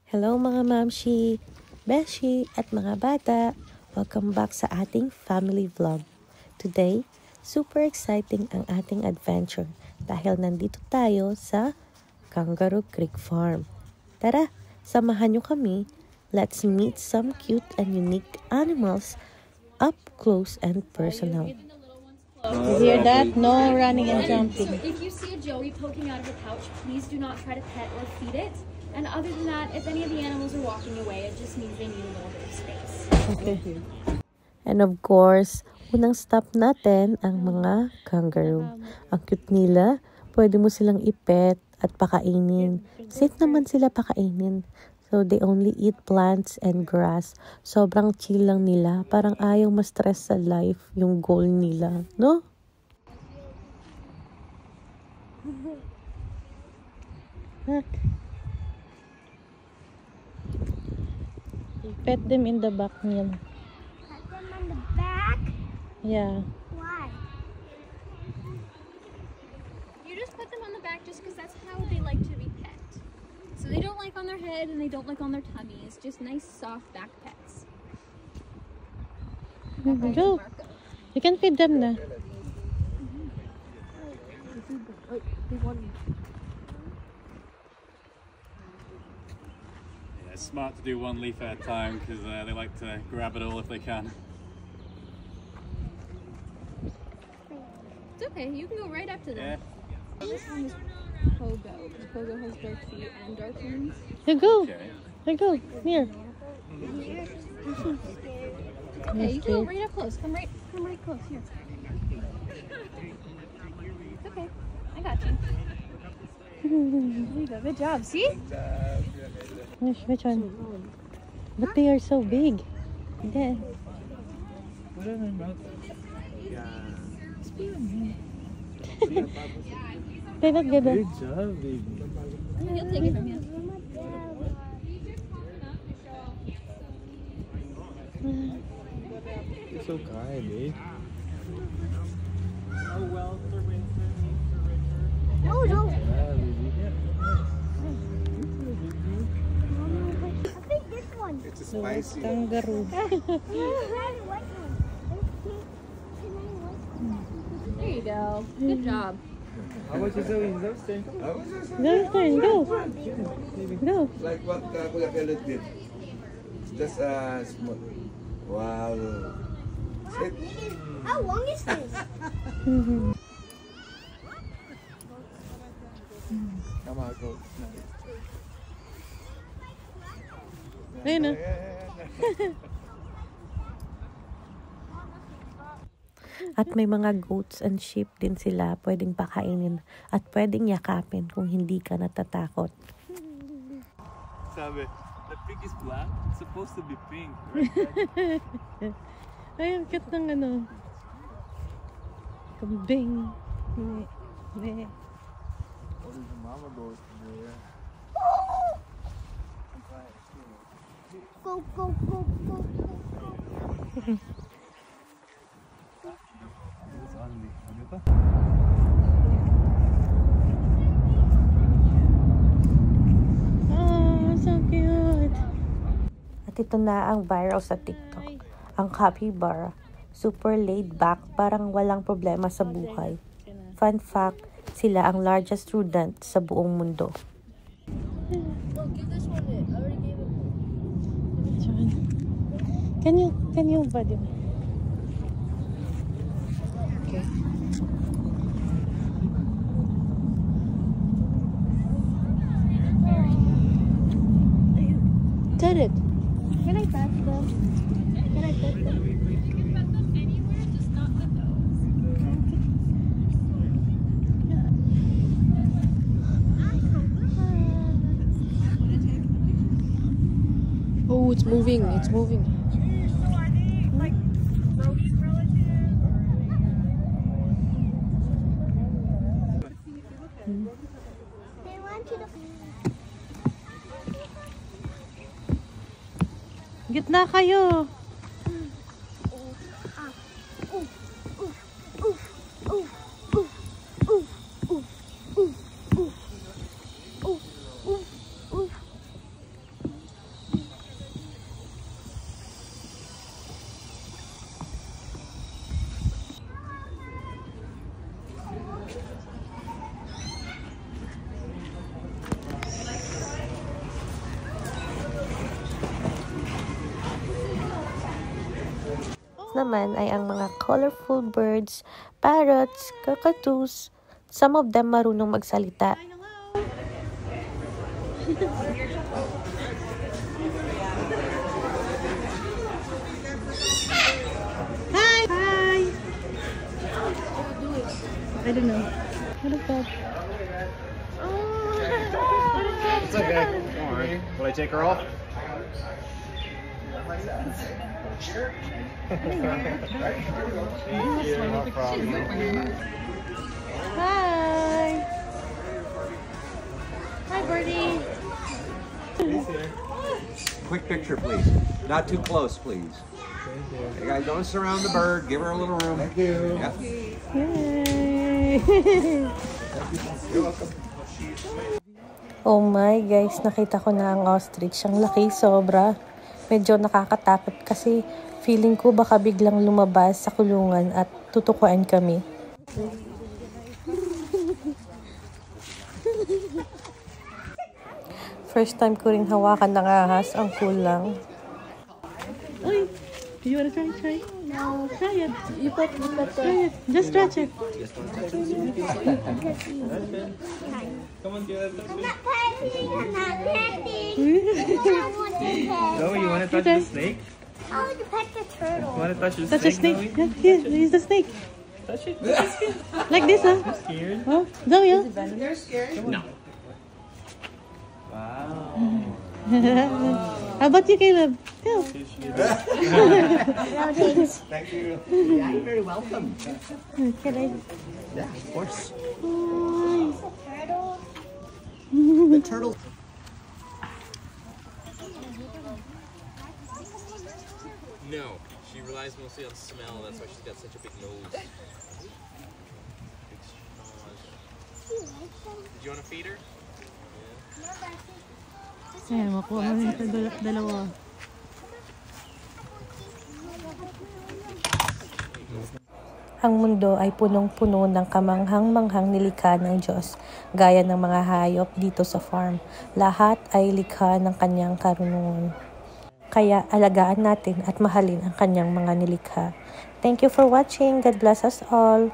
Hello mga mamshi, beshi at mga bata! Welcome back sa ating family vlog. Today, super exciting ang ating adventure dahil nandito tayo sa Kangaroo Creek Farm. Tara, samahan nyo kami. Let's meet some cute and unique animals up close and personal. You hear that? No running and jumping. So if you see a joey poking out of a pouch, please do not try to pet or feed it. And other than that, if any of the animals are walking away, it just means they need a little bit of space. Okay. And of course, unang stop natin ang mga kangaroo. Ang cute nila, pwede mo silang ipet at pakainin. Safe naman sila pakainin. So, they only eat plants and grass. Sobrang chill lang nila. Parang ayaw ma-stress sa life yung goal nila. No? Pet them in the back, Neil. Put them on the back? Yeah. Why? You just put them on the back just because that's how they like to be pet. So they don't like on their head and they don't like on their tummies. Just nice, soft back pets. Go. You can feed them na. Yeah, it's smart to do one leaf at a time because they like to grab it all if they can. It's okay. You can go right up to them. Yeah. This one is Pogo. Because Pogo has dark feet and dark wings. You go. Okay. You go. Here. Okay, you can go right up close. Come right close. Here. It's okay. I got you. There you go. Good job. See? Which one? But they are so big. Yeah. They look good. Good job, baby. He'll take it from you. You're so kind, eh? No, no. Yeah, baby. I think this one. It's spicy. Kangaroo. There you go. Good job. How much is it? Go, turn. Go. Go. Like what Kuya Kelly did. Just small. Wow. Sit. How long is this? Come on, go. Ayun na. At may mga goats and sheep din sila pwedeng pakainin at pwedeng yakapin kung hindi ka natatakot. Sabi, the pig is black. It's supposed to be pink, right? Ay, ang cute ng ano. Kambing. Ne. Mama goes there. Go, go, go, go, go. It's on me. Ano pa? Oh, so cute. At ito na ang viral sa TikTok. Ang capybara. Super laid back, parang walang problema sa buhay. Fun fact, sila ang largest rodent sa buong mundo. Which one? Can you body me? Okay. Did it? Can I touch them? Can I touch them? Oh, it's moving. It's moving. They want you to... Gitna kayo. naman ay ang mga colorful birds, parrots, cockatoos. Some of them marunong magsalita. Hi! Hi! I don't know. What is that? It's okay. Don't worry. Will I take her off? No problem. Hi! Hi, Birdie! Quick picture, please. Not too close, please. Hey guys, don't surround the bird. Give her a little room. Thank you. Yeah. Yay! You're welcome. Oh my guys, nakita ko na ang ostrich. Ang laki, sobra. Medyo nakakatakot kasi feeling ko baka biglang lumabas sa kulungan at tutukuan kami. First time ko rin hawakan ng ahas. Ang cool lang. Uy! Do you wanna try? No. Try it. You put Try it. Just stretch it. I'm not petting. I'm not petting. I want to pet. No, you want to touch the snake? I want to pet the turtle. Want to touch the Touch a snake? snake. Yeah, use the snake. Touch it. Like this, huh? Scared? Oh, Zoe, huh? No. Wow. How about you, Caleb? Go. No, thanks. Thank you. Yeah, you're very welcome. Can I? Yeah, of course. Turtle. The turtle. No, she relies mostly on smell. That's why she's got such a big nose. Big straws. Did you want to feed her? Ayan, makuha mo ito dalawa. Ang mundo ay punong-puno ng kamanghang-manghang nilikha ng Diyos, gaya ng mga hayop dito sa farm. Lahat ay likha ng kanyang karunungan. Kaya alagaan natin at mahalin ang kanyang mga nilikha. Thank you for watching. God bless us all.